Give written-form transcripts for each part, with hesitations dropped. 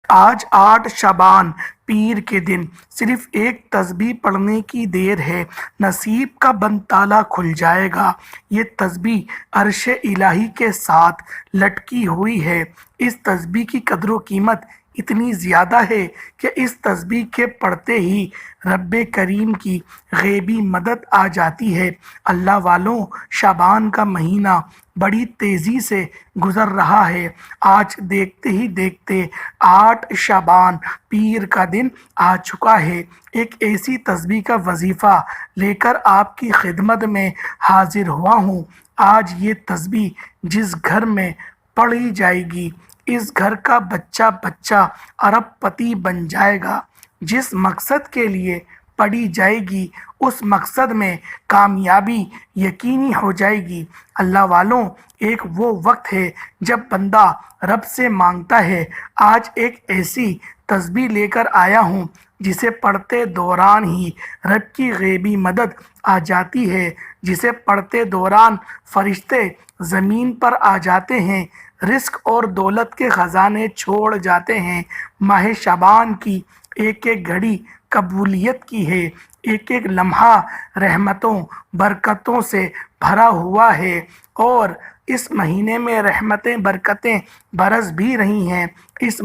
آج 8 شعبان پیر کے دن صرف ایک تسبیح پڑھنے کی دیر ہے، نصیب کا بند تالا کھل جائے گا۔ یہ تسبیح عرش الہی کے ساتھ لٹکی ہوئی ہے۔ اس تسبیح کی قدر و قیمت اتنی زیادہ ہے کہ اس تسبیح کے پڑھتے ہی رب کریم کی غیبی مدد آ جاتی ہے۔ اللہ والوں، شعبان کا مہینہ بڑی تیزی سے گزر رہا ہے۔ آج دیکھتے ہی دیکھتے 8 شعبان پیر کا دن آ چکا ہے۔ ایک ایسی تسبیح کا وظیفہ لے کر آپ کی خدمت میں حاضر ہوا ہوں۔ آج یہ تسبیح جس گھر میں پڑھی جائے گی، اس گھر کا بچہ بچہ ارب پتی بن جائے گا۔ جس مقصد کے لیے پڑھی جائے گی، اس مقصد میں کامیابی یقینی ہو جائے گی۔ اللہ والوں، ایک وہ وقت ہے جب بندہ رب سے مانگتا ہے۔ آج ایک ایسی تسبیح لے کر آیا ہوں جسے پڑھتے دوران ہی رب کی غیبی مدد آ جاتی ہے، جسے پڑھتے دوران فرشتے زمین پر آ جاتے ہیں، رزق اور دولت کے خزانے چھوڑ جاتے ہیں۔ ماہ شعبان کی ایک ایک گھڑی قبولیت کی ہے، ایک ایک لمحہ رحمتوں برکتوں سے بھرا ہوا ہے، اور اس مہینے میں رحمتیں برکتیں برس بھی رہی ہیں۔ اس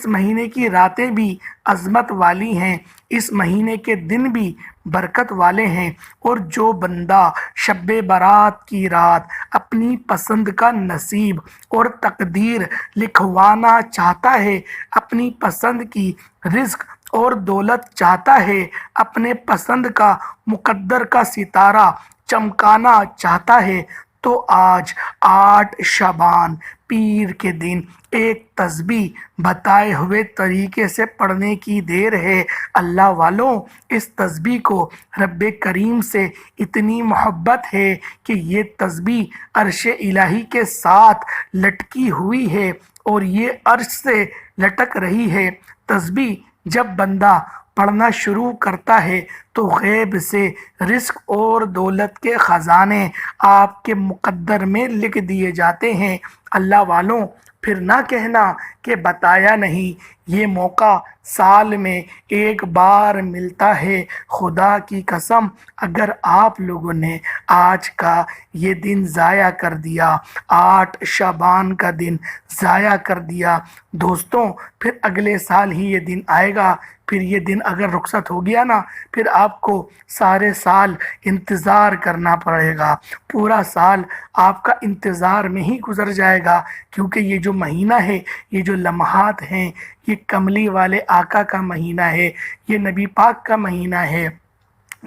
مہینے کی راتیں بھی عظمت والی ہیں، اس مہینے کے دن بھی برکت والے ہیں، اور جو بندہ شب برات کی رات اپنی پسند کا نصیب اور تقدیر لکھوانا چاہتا ہے، اپنی پسند کی رزق اور دولت چاہتا ہے، اپنے پسند کا مقدر کا ستارہ چمکانا چاہتا ہے، تو آج 8 شعبان پیر کے دن ایک تسبیح بتائے ہوئے طریقے سے پڑھنے کی دیر ہے۔ اللہ والوں، اس تسبیح کو رب کریم سے اتنی محبت ہے کہ یہ تسبیح عرش الہی کے ساتھ لٹکی ہوئی ہے اور یہ عرش سے لٹک رہی ہے۔ تسبیح جب بندہ پڑھنا شروع کرتا ہے تو غیب سے رزق اور دولت کے خزانے آپ کے مقدر میں لکھ دیے جاتے ہیں۔ اللہ والوں، پھر نہ کہنا کہ بتایا نہیں، یہ موقع سال میں ایک بار ملتا ہے۔ خدا کی قسم، اگر آپ لوگوں نے آج کا یہ دن ضائع کر دیا، 8 شعبان کا دن ضائع کر دیا، دوستوں، پھر اگلے سال ہی یہ دن آئے گا۔ پھر یہ دن اگر رخصت ہو گیا نا، پھر آپ کو سارے سال انتظار کرنا پڑے گا۔ پورا سال آپ کا انتظار میں ہی گزر جائے گا، کیونکہ یہ جو مہینہ ہے، یہ جو لمحات ہیں، یہ کملی والے آقا کا مہینہ ہے، یہ نبی پاک کا مہینہ ہے،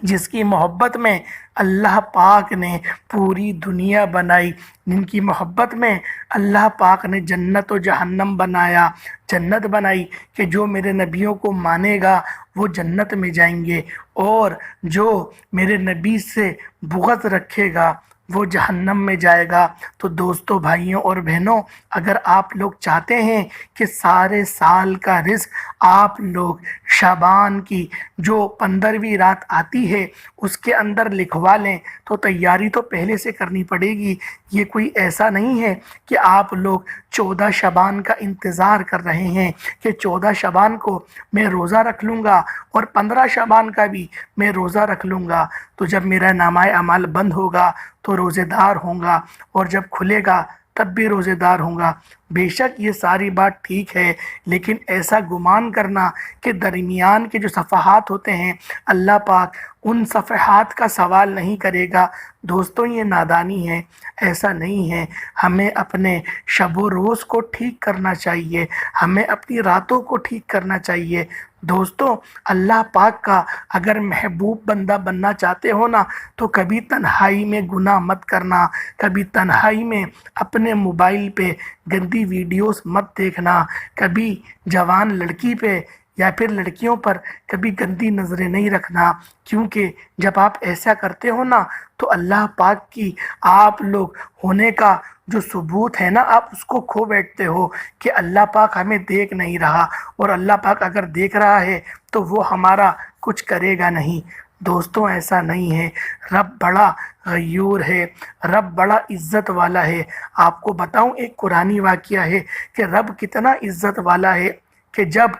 جس کی محبت میں اللہ پاک نے پوری دنیا بنائی، جن کی محبت میں اللہ پاک نے جنت و جہنم بنایا، جنت بنائی کہ جو میرے نبیوں کو مانے گا وہ جنت میں جائیں گے، اور جو میرے نبی سے بغض رکھے گا وہ جہنم میں جائے گا۔ تو دوستوں، بھائیوں اور بہنوں، اگر آپ لوگ چاہتے ہیں کہ سارے سال کا رزق آپ لوگ شعبان کی جو 15ویں رات آتی ہے اس کے اندر لکھوا لیں، تو تیاری تو پہلے سے کرنی پڑے گی۔ یہ کوئی ایسا نہیں ہے کہ آپ لوگ 14 شعبان کا انتظار کر رہے ہیں کہ 14 شعبان کو میں روزہ رکھ لوں گا اور 15 شعبان کا بھی میں روزہ رکھ لوں گا، تو جب میرا نامہ اعمال بند ہوگا تو روزے دار ہوں گا، اور جب کھلے گا تب بھی روزے دار ہوں گا۔ بے شک یہ ساری بات ٹھیک ہے، لیکن ایسا گمان کرنا کہ درمیان کے جو صفحات ہوتے ہیں اللہ پاک ان صفحات کا سوال نہیں کرے گا، دوستوں یہ نادانی ہے، ایسا نہیں ہے۔ ہمیں اپنے شب و روز کو ٹھیک کرنا چاہیے، ہمیں اپنی راتوں کو ٹھیک کرنا چاہیے۔ دوستوں، اللہ پاک کا اگر محبوب بندہ بننا چاہتے ہو نا، تو کبھی تنہائی میں گناہ مت کرنا، کبھی تنہائی میں اپنے موبائل پہ گندی ویڈیوز مت دیکھنا، کبھی جوان لڑکی پہ یا پھر لڑکیوں پر کبھی گندی نظریں نہیں رکھنا، کیونکہ جب آپ ایسا کرتے ہو نا تو اللہ پاک کی آپ لوگ ہونے کا جو ثبوت ہے نا، آپ اس کو کھو بیٹھتے ہو کہ اللہ پاک ہمیں دیکھ نہیں رہا، اور اللہ پاک اگر دیکھ رہا ہے تو وہ ہمارا کچھ کرے گا نہیں۔ دوستوں ایسا نہیں ہے، رب بڑا غیور ہے، رب بڑا عزت والا ہے۔ آپ کو بتاؤں ایک قرآنی واقعہ ہے کہ رب کتنا عزت والا ہے کہ جب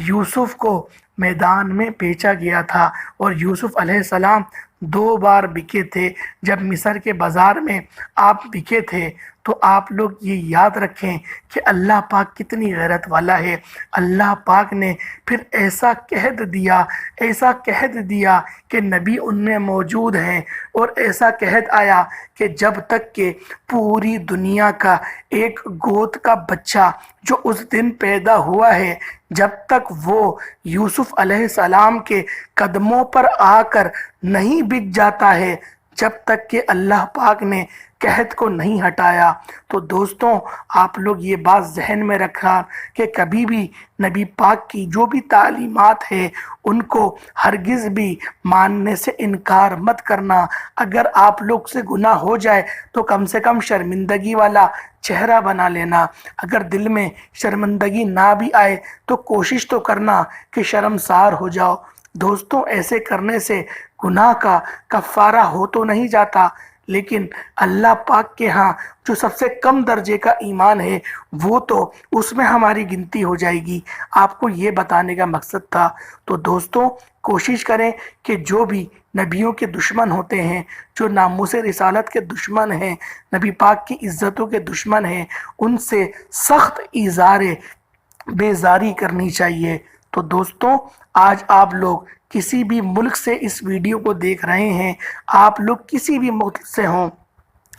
یوسف کو میدان میں بیچا گیا تھا اور یوسف علیہ السلام 2 بار بکے تھے، جب مصر کے بازار میں آپ بکے تھے، تو آپ لوگ یہ یاد رکھیں کہ اللہ پاک کتنی غیرت والا ہے۔ اللہ پاک نے پھر ایسا قحط دیا کہ نبی ان میں موجود ہیں، اور ایسا قحط آیا کہ جب تک کہ پوری دنیا کا ایک گوت کا بچہ جو اس دن پیدا ہوا ہے، جب تک وہ یوسف علیہ السلام کے قدموں پر آ کر نہیں بک جاتا ہے، جب تک کہ اللہ پاک نے قحط کو نہیں ہٹایا۔ تو دوستوں آپ لوگ یہ بات ذہن میں رکھنا کہ کبھی بھی نبی پاک کی جو بھی تعلیمات ہے ان کو ہرگز بھی ماننے سے انکار مت کرنا۔ اگر آپ لوگ سے گناہ ہو جائے تو کم سے کم شرمندگی والا چہرہ بنا لینا، اگر دل میں شرمندگی نہ بھی آئے تو کوشش تو کرنا کہ شرمسار ہو جاؤ۔ دوستوں ایسے کرنے سے گناہ کا کفارہ ہو تو نہیں جاتا، لیکن اللہ پاک کے ہاں جو سب سے کم درجے کا ایمان ہے وہ تو اس میں ہماری گنتی ہو جائے گی۔ آپ کو یہ بتانے کا مقصد تھا۔ تو دوستوں کوشش کریں کہ جو بھی نبیوں کے دشمن ہوتے ہیں، جو ناموس رسالت کے دشمن ہیں، نبی پاک کی عزتوں کے دشمن ہیں، ان سے سخت ایزار بیزاری کرنی چاہیے۔ تو دوستوں آج آپ لوگ کسی بھی ملک سے اس ویڈیو کو دیکھ رہے ہیں، آپ لوگ کسی بھی ملک سے ہوں،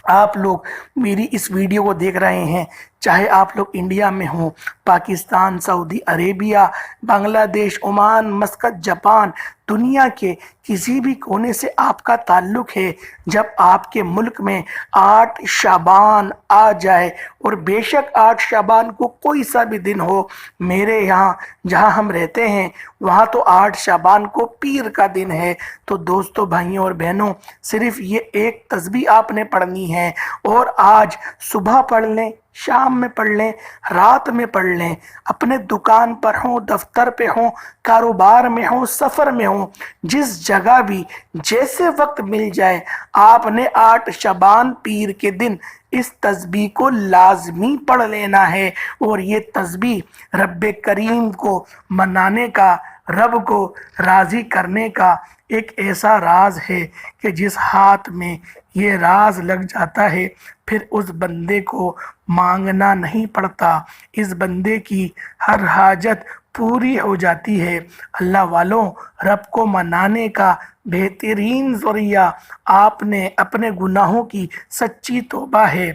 آپ لوگ میری اس ویڈیو کو دیکھ رہے ہیں، چاہے آپ لوگ انڈیا میں ہوں، پاکستان، سعودی عربیہ، بنگلہ دیش، عمان، مسقط، جاپان، دنیا کے کسی بھی کونے سے آپ کا تعلق ہے، جب آپ کے ملک میں 8 شعبان آ جائے، اور بے شک 8 شعبان کو کوئی سا بھی دن ہو، میرے یہاں جہاں ہم رہتے ہیں وہاں تو 8 شعبان کو پیر کا دن ہے۔ تو دوستو بھائیوں اور بہنوں صرف یہ ایک تسبیح آپ نے پڑھنی ہے، اور آج صبح پڑھ لیں، شام میں پڑھ لیں، رات میں پڑھ لیں، اپنے دکان پر ہوں، دفتر پہ ہوں، کاروبار میں ہوں، سفر میں ہوں، جس جگہ بھی جیسے وقت مل جائے، آپ نے 8 شعبان پیر کے دن اس تسبیح کو لازمی پڑھ لینا ہے۔ اور یہ تسبیح رب کریم کو منانے کا، رب کو راضی کرنے کا ایک ایسا راز ہے کہ جس ہاتھ میں یہ راز لگ جاتا ہے پھر اس بندے کو مانگنا نہیں پڑتا، اس بندے کی ہر حاجت پوری ہو جاتی ہے۔ اللہ والوں، رب کو منانے کا بہترین ذریعہ آپ نے اپنے گناہوں کی سچی توبہ ہے۔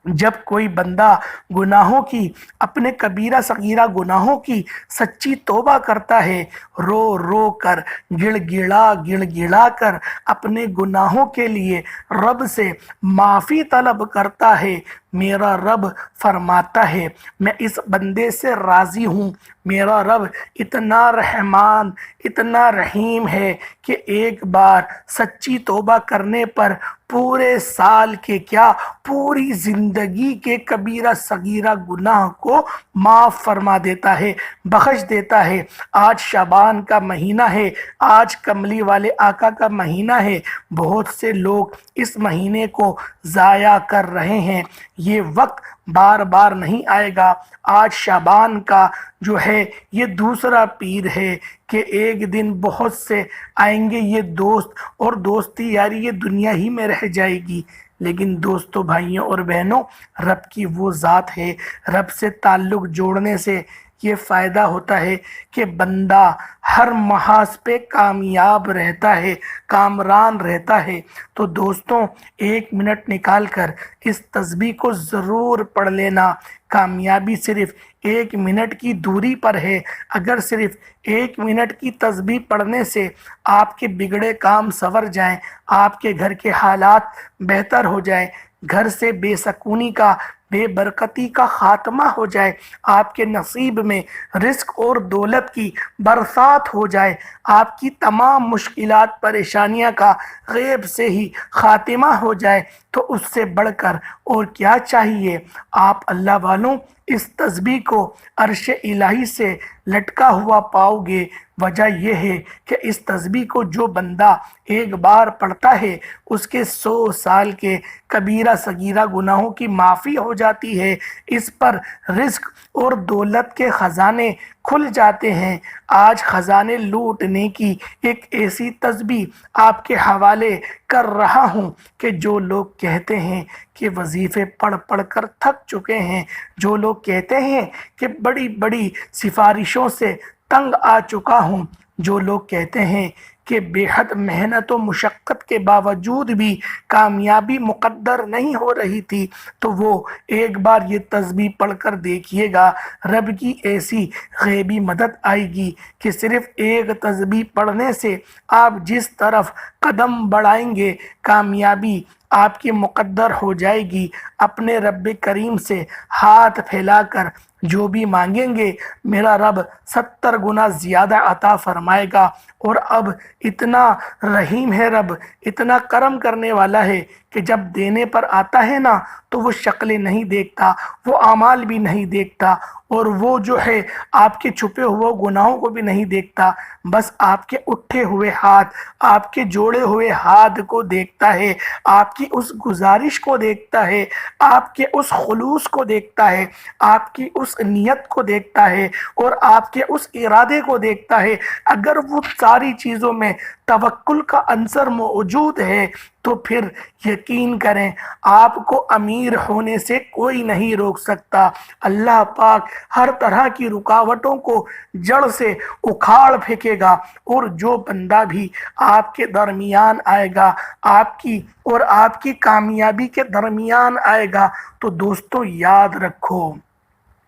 جب کوئی بندہ گناہوں کی، اپنے کبیرہ صغیرہ گناہوں کی سچی توبہ کرتا ہے، رو رو کر، گڑ گڑا کر اپنے گناہوں کے لیے رب سے معافی طلب کرتا ہے، میرا رب فرماتا ہے میں اس بندے سے راضی ہوں، میرا رب اتنا رحمان، اتنا رحیم ہے کہ ایک بار سچی توبہ کرنے پر پورے سال کے کیا، پوری زندگی کے کبیرہ صغیرہ گناہ کو معاف فرما دیتا ہے، بخش دیتا ہے۔ آج شعبان کا مہینہ ہے، آج کملی والے آقا کا مہینہ ہے، بہت سے لوگ اس مہینے کو ضائع کر رہے ہیں۔ یہ وقت بار بار نہیں آئے گا۔ آج شعبان کا جو ہے یہ دوسرا پیر ہے کہ ایک دن بہت سے آئیں گے، یہ دوست اور دوستی یاری یہ دنیا ہی میں رہ جائے گی، لیکن دوستوں بھائیوں اور بہنوں رب کی وہ ذات ہے، رب سے تعلق جوڑنے سے یہ فائدہ ہوتا ہے کہ بندہ ہر محاذ پہ کامیاب رہتا ہے، کامران رہتا ہے۔ تو دوستوں 1 منٹ نکال کر اس تسبیح کو ضرور پڑھ لینا۔ کامیابی صرف 1 منٹ کی دوری پر ہے۔ اگر صرف 1 منٹ کی تسبیح پڑھنے سے آپ کے بگڑے کام سنور جائیں، آپ کے گھر کے حالات بہتر ہو جائیں، گھر سے بے سکونی کا، بے برکتی کا خاتمہ ہو جائے، آپ کے نصیب میں رزق اور دولت کی برسات ہو جائے، آپ کی تمام مشکلات پریشانیاں کا غیب سے ہی خاتمہ ہو جائے، تو اس سے بڑھ کر اور کیا چاہیے؟ آپ اللہ والوں اس تسبیح کو عرش الہی سے لٹکا ہوا پاؤ گے، وجہ یہ ہے کہ اس تسبیح کو جو بندہ ایک بار پڑھتا ہے اس کے 100 سال کے کبیرہ صغیرہ گناہوں کی معافی ہو جاتی ہے، اس پر رزق اور دولت کے خزانے کھل جاتے ہیں۔ آج خزانے لوٹنے کی ایک ایسی تسبیح آپ کے حوالے کر رہا ہوں کہ جو لوگ کہتے ہیں کہ وظیفے پڑھ پڑھ کر تھک چکے ہیں، جو لوگ کہتے ہیں کہ بڑی بڑی سفارشوں سے تنگ آ چکا ہوں، جو لوگ کہتے ہیں کہ بے حد محنت و مشقت کے باوجود بھی کامیابی مقدر نہیں ہو رہی تھی، تو وہ ایک بار یہ تسبیح پڑھ کر دیکھیے گا، رب کی ایسی غیبی مدد آئے گی کہ صرف ایک تسبیح پڑھنے سے آپ جس طرف قدم بڑھائیں گے کامیابی آپ کی مقدر ہو جائے گی۔ اپنے رب کریم سے ہاتھ پھیلا کر جو بھی مانگیں گے میرا رب 70 گنا زیادہ عطا فرمائے گا۔ اور اب اتنا رحیم ہے رب، اتنا کرم کرنے والا ہے کہ جب دینے پر آتا ہے نا تو وہ شکلیں نہیں دیکھتا، وہ اعمال بھی نہیں دیکھتا، اور وہ جو ہے آپ کے چھپے ہوئے گناہوں کو بھی نہیں دیکھتا، بس آپ کے اٹھے ہوئے ہاتھ، آپ کے جوڑے ہوئے ہاتھ کو دیکھتا ہے، آپ کی اس گزارش کو دیکھتا ہے، آپ کے اس خلوص کو دیکھتا ہے، آپ کی اس نیت کو دیکھتا ہے اور آپ کے اس ارادے کو دیکھتا ہے۔ اگر وہ ساری چیزوں میں توکل کا عنصر موجود ہے تو پھر یقین کریں آپ کو امیر ہونے سے کوئی نہیں روک سکتا۔ اللہ پاک ہر طرح کی رکاوٹوں کو جڑ سے اکھاڑ پھینکے گا، اور جو بندہ بھی آپ کے درمیان آئے گا، آپ کی اور آپ کی کامیابی کے درمیان آئے گا، تو دوستو یاد رکھو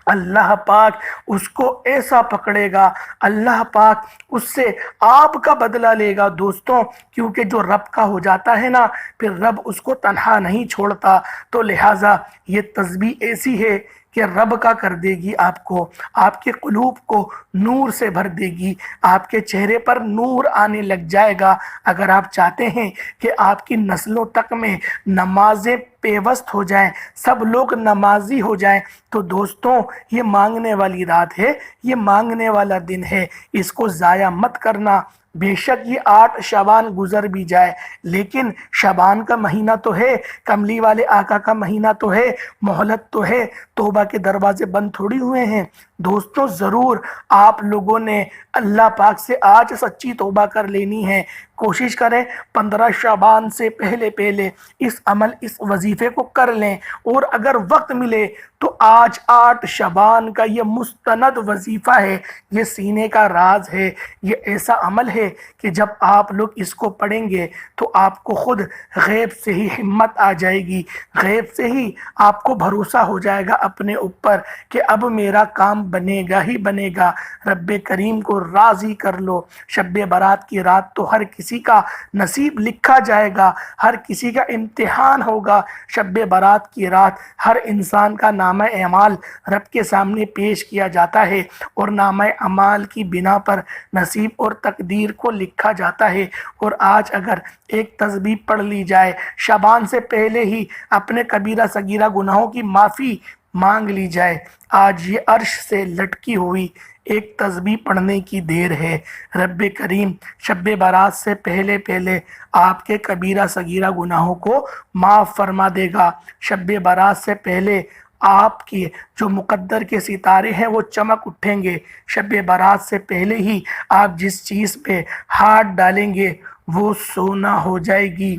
اللہ پاک اس کو ایسا پکڑے گا، اللہ پاک اس سے آپ کا بدلہ لے گا دوستوں، کیونکہ جو رب کا ہو جاتا ہے نا پھر رب اس کو تنہا نہیں چھوڑتا۔ تو لہٰذا یہ تسبیح ایسی ہے کہ رب کا کر دے گی آپ کو، آپ کے قلوب کو نور سے بھر دے گی، آپ کے چہرے پر نور آنے لگ جائے گا۔ اگر آپ چاہتے ہیں کہ آپ کی نسلوں تک میں نمازیں پیوست ہو جائیں، سب لوگ نمازی ہو جائیں، تو دوستوں یہ مانگنے والی رات ہے، یہ مانگنے والا دن ہے، اس کو ضائع مت کرنا۔ بے شک یہ 8 شعبان گزر بھی جائے لیکن شعبان کا مہینہ تو ہے، کملی والے آقا کا مہینہ تو ہے، مہلت تو ہے، توبہ کے دروازے بند تھوڑی ہوئے ہیں۔ دوستوں ضرور آپ لوگوں نے اللہ پاک سے آج سچی توبہ کر لینی ہے، کوشش کریں 15 شعبان سے پہلے اس عمل اس وظیفے کو کر لیں، اور اگر وقت ملے تو آج 8 شعبان کا یہ مستند وظیفہ ہے، یہ سینے کا راز ہے، یہ ایسا عمل ہے کہ جب آپ لوگ اس کو پڑھیں گے تو آپ کو خود غیب سے ہی ہمت آ جائے گی، غیب سے ہی آپ کو بھروسہ ہو جائے گا اپنے اوپر کہ اب میرا کام بنے گا ہی بنے گا۔ رب کریم کو راضی کر لو۔ شب برات کی رات تو ہر کسی کا نصیب لکھا جائے گا، ہر کسی کا امتحان ہوگا۔ شب برات کی رات ہر انسان کا نامہ اعمال رب کے سامنے پیش کیا جاتا ہے، اور نامہ اعمال کی بنا پر نصیب اور تقدیر کو لکھا جاتا ہے۔ اور آج اگر ایک تسبیح پڑھ لی جائے، شعبان سے پہلے ہی اپنے کبیرہ صغیرہ گناہوں کی معافی مانگ لی جائے، آج یہ عرش سے لٹکی ہوئی ایک تسبیح پڑھنے کی دیر ہے۔ رب کریم شب برات سے پہلے آپ کے کبیرہ صغیرہ گناہوں کو معاف فرما دے گا۔ شب برات سے پہلے آپ کے جو مقدر کے ستارے ہیں وہ چمک اٹھیں گے۔ شب برات سے پہلے ہی آپ جس چیز پہ ہاتھ ڈالیں گے وہ سونا ہو جائے گی۔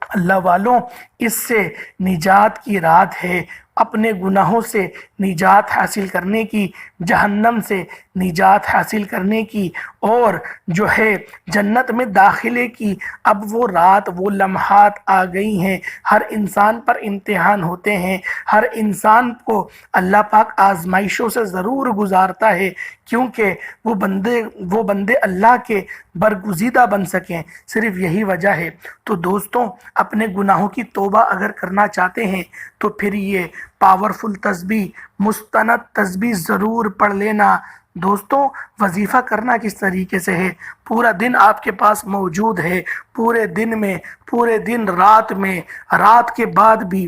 اللہ والوں اس سے نجات کی رات ہے، اپنے گناہوں سے نجات حاصل کرنے کی، جہنم سے نجات حاصل کرنے کی، اور جو ہے جنت میں داخلے کی اب وہ رات وہ لمحات آ گئی ہیں۔ ہر انسان پر امتحان ہوتے ہیں، ہر انسان کو اللہ پاک آزمائشوں سے ضرور گزارتا ہے، کیونکہ وہ بندے اللہ کے برگزیدہ بن سکیں، صرف یہی وجہ ہے۔ تو دوستوں اپنے گناہوں کی توبہ اگر کرنا چاہتے ہیں تو پھر یہ پاورفل تسبیح، مستند تسبیح ضرور پڑھ لینا۔ دوستوں وظیفہ کرنا کس طریقے سے ہے، پورا دن آپ کے پاس موجود ہے، پورے دن میں، پورے دن رات میں، رات کے بعد بھی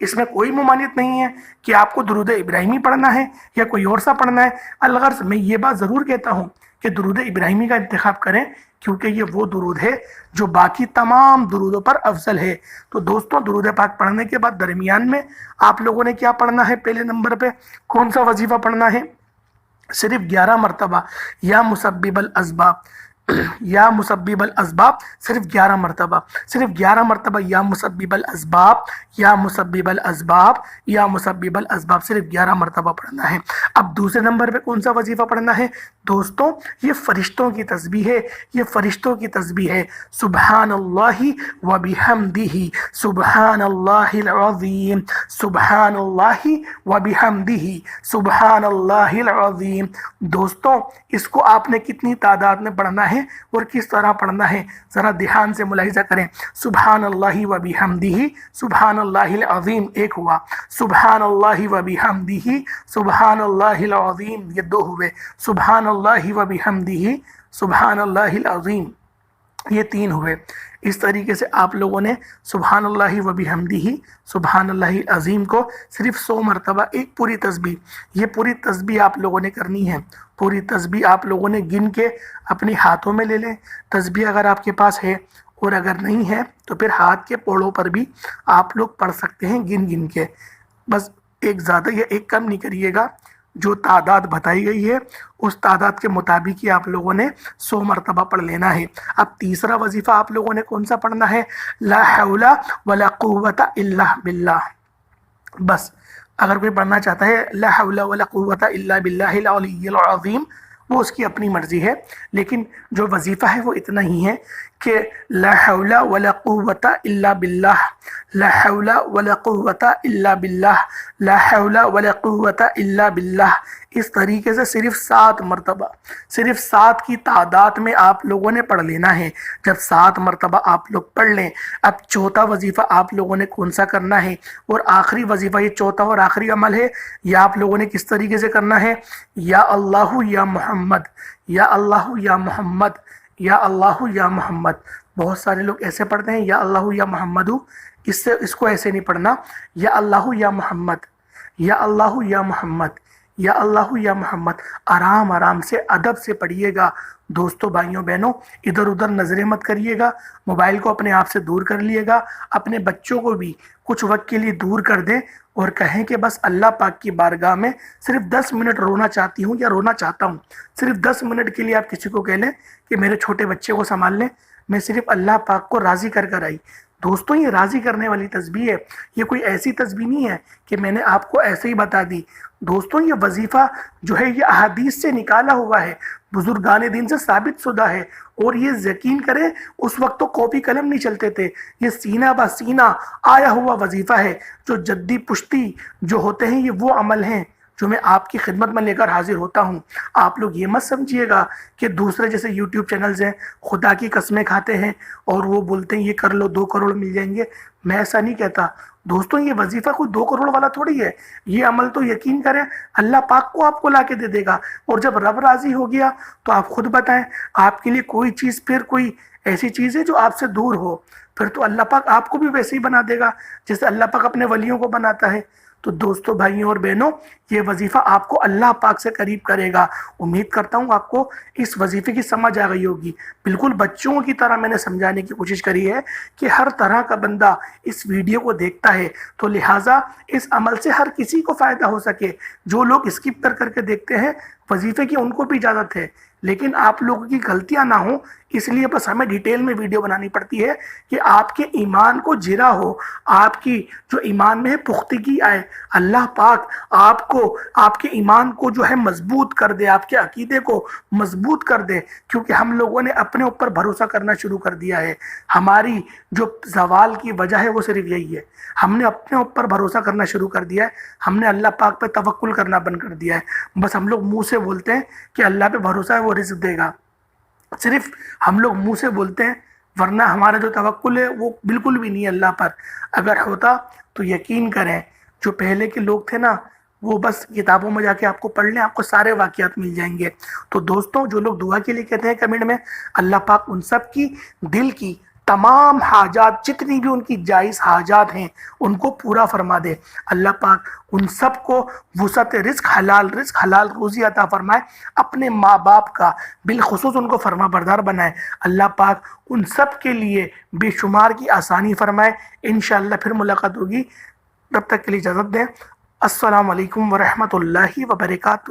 اس میں کوئی ممانعت نہیں ہے کہ آپ کو درود ابراہیمی پڑھنا ہے یا کوئی اور سا پڑھنا ہے۔ الغرض میں یہ بات ضرور کہتا ہوں کہ درود ابراہیمی کا انتخاب کریں، کیونکہ یہ وہ درود ہے جو باقی تمام درودوں پر افضل ہے۔ تو دوستوں، درود پاک پڑھنے کے بعد درمیان میں آپ لوگوں نے کیا پڑھنا ہے؟ پہلے نمبر پہ کون سا وظیفہ پڑھنا ہے؟ صرف 11 مرتبہ یا مسبب الاسباب، یا مسبب الاسباب، صرف 11 مرتبہ، صرف 11 مرتبہ یا مسبب الاسباب، یا مسبب الاسباب، یا مسبب الاسباب، صرف 11 مرتبہ پڑھنا ہے۔ اب دوسرے نمبر پہ کون سا وظیفہ پڑھنا ہے؟ دوستوں، یہ فرشتوں کی تسبیح ہے، یہ فرشتوں کی تسبیح ہے۔ سبحان اللہ و بحمدہ، سبحان اللہ العظیم، سبحان اللہ و بحمدہ، سبحان اللہ العظیم۔ دوستوں، اس کو آپ نے کتنی تعداد میں پڑھنا ہے اور کس طرح پڑھنا ہے، ذرا دھیان سے ملاحظہ کریں۔ سبحان اللہ و بحمدہ، سبحان اللہ العظیم ایک ہوا، سبحان اللہ و بحمدہ، سبحان اللہ العظیم یہ 2 ہوئے، سبحان اللہ و بحمدہ، سبحان اللہ العظیم یہ 3 ہوئے۔ اس طریقے سے آپ لوگوں نے سبحان اللہ و بحمدہ، سبحان اللہ العظیم کو صرف 100 مرتبہ، ایک پوری تسبیح، یہ پوری تسبیح آپ لوگوں نے کرنی ہے۔ پوری تسبیح آپ لوگوں نے گن کے اپنی ہاتھوں میں لے لیں۔ تسبیح اگر آپ کے پاس ہے، اور اگر نہیں ہے تو پھر ہاتھ کے پوڑوں پر بھی آپ لوگ پڑھ سکتے ہیں گن گن کے۔ بس ایک زیادہ یا ایک کم نہیں کریے گا، جو تعداد بتائی گئی ہے اس تعداد کے مطابق ہی آپ لوگوں نے 100 مرتبہ پڑھ لینا ہے۔ اب تیسرا وظیفہ آپ لوگوں نے کون سا پڑھنا ہے؟ لا حول ولا قوت الا باللہ۔ بس اگر کوئی پڑھنا چاہتا ہے لا حول ولا قوت الا باللہ العلی العظیم، وہ اس کی اپنی مرضی ہے، لیکن جو وظیفہ ہے وہ اتنا ہی ہے کہ لا حول ولا قوت الا باللہ، لا حول ولا قوت الا باللہ، لا حول ولا قوت الا باللہ، اس طریقے سے صرف 7 مرتبہ، صرف 7 کی تعداد میں آپ لوگوں نے پڑھ لینا ہے۔ جب 7 مرتبہ آپ لوگ پڑھ لیں، اب چوتھا وظیفہ آپ لوگوں نے کون سا کرنا ہے، اور آخری وظیفہ، یہ چوتھا اور آخری عمل ہے، یہ آپ لوگوں نے کس طریقے سے کرنا ہے؟ یا اللہ یا محمد، یا اللہ یا محمد، یا اللہ یا محمد۔ بہت سارے لوگ ایسے پڑھتے ہیں یا اللہ یا محمد، اس کو ایسے نہیں پڑھنا، یا اللہ یا محمد، یا اللہ یا محمد، یا اللہ یا محمد۔ آرام آرام سے ادب سے پڑھیے گا دوستوں، بھائیوں بہنوں، ادھر ادھر نظریں مت کریے گا، موبائل کو اپنے آپ سے دور کر لیے گا، اپنے بچوں کو بھی کچھ وقت کے لیے دور کر دیں اور کہیں کہ بس اللہ پاک کی بارگاہ میں صرف 10 منٹ رونا چاہتی ہوں یا رونا چاہتا ہوں۔ صرف 10 منٹ کے لیے آپ کسی کو کہہ لیں کہ میرے چھوٹے بچے کو سنبھال لیں، میں صرف اللہ پاک کو راضی کر کر آئی۔ دوستوں، یہ راضی کرنے والی تسبیح ہے، یہ کوئی ایسی تسبیح نہیں ہے کہ میں نے آپ کو ایسے ہی بتا دی۔ دوستوں، یہ وظیفہ جو ہے یہ احادیث سے نکالا ہوا ہے، بزرگان دین سے ثابت شدہ ہے، اور یہ یقین کریں اس وقت تو کاپی قلم نہیں چلتے تھے، یہ سینہ بہ سینہ آیا ہوا وظیفہ ہے۔ جو جدی پشتی جو ہوتے ہیں یہ وہ عمل ہیں جو میں آپ کی خدمت میں لے کر حاضر ہوتا ہوں۔ آپ لوگ یہ مت سمجھیے گا کہ دوسرے جیسے یوٹیوب چینلز ہیں خدا کی قسمیں کھاتے ہیں اور وہ بولتے ہیں یہ کر لو 2 کروڑ مل جائیں گے۔ میں ایسا نہیں کہتا دوستوں، یہ وظیفہ کوئی 2 کروڑ والا تھوڑی ہے، یہ عمل تو یقین کریں اللہ پاک کو آپ کو لا کے دے دے گا، اور جب رب راضی ہو گیا تو آپ خود بتائیں آپ کے لیے کوئی چیز، پھر کوئی ایسی چیز ہے جو آپ سے دور ہو، پھر تو اللہ پاک آپ کو بھی ویسے ہی بنا دے گا جیسے اللہ پاک اپنے ولیوں کو بناتا ہے۔ تو دوستوں، بھائیوں اور بہنوں، یہ وظیفہ آپ کو اللہ پاک سے قریب کرے گا۔ امید کرتا ہوں آپ کو اس وظیفے کی سمجھ آ گئی ہوگی۔ بالکل بچوں کی طرح میں نے سمجھانے کی کوشش کری ہے کہ ہر طرح کا بندہ اس ویڈیو کو دیکھتا ہے، تو لہٰذا اس عمل سے ہر کسی کو فائدہ ہو سکے۔ جو لوگ اسکپ کر کے دیکھتے ہیں وظیفے کی، ان کو بھی اجازت ہے، لیکن آپ لوگوں کی غلطیاں نہ ہوں، اس لیے بس ہمیں ڈیٹیل میں ویڈیو بنانی پڑتی ہے کہ آپ کے ایمان کو جرا ہو، آپ کی جو ایمان میں ہے پختگی آئے، اللہ پاک آپ کو، آپ کے ایمان کو جو ہے مضبوط کر دے، آپ کے عقیدے کو مضبوط کر دے، کیونکہ ہم لوگوں نے اپنے اوپر بھروسہ کرنا شروع کر دیا ہے۔ ہماری جو زوال کی وجہ ہے وہ صرف یہی ہے، ہم نے اپنے اوپر بھروسہ کرنا شروع کر دیا ہے، ہم نے اللہ پاک پہ توکل کرنا بند کر دیا ہے۔ بس ہم لوگ منہ سے بولتے ہیں کہ اللہ پہ بھروسہ ہے وہ رزق دے گا، صرف ہم لوگ منہ سے بولتے ہیں، ورنہ ہمارا جو توکل ہے وہ بالکل بھی نہیں ہے اللہ پر۔ اگر ہوتا تو یقین کریں جو پہلے کے لوگ تھے نا، وہ بس کتابوں میں جا کے آپ کو پڑھ لیں، آپ کو سارے واقعات مل جائیں گے۔ تو دوستوں، جو لوگ دعا کے لیے کہتے ہیں کمنٹ میں، اللہ پاک ان سب کی دل کی تمام حاجات جتنی بھی ان کی جائز حاجات ہیں ان کو پورا فرما دے۔ اللہ پاک ان سب کو وسعت رزق، حلال روزی عطا فرمائے، اپنے ماں باپ کا بالخصوص ان کو فرما بردار بنائے۔ اللہ پاک ان سب کے لیے بے شمار کی آسانی فرمائے۔ انشاءاللہ پھر ملاقات ہوگی، تب تک کے لیے اجازت دیں۔ السلام علیکم ورحمۃ اللہ وبرکاتہ۔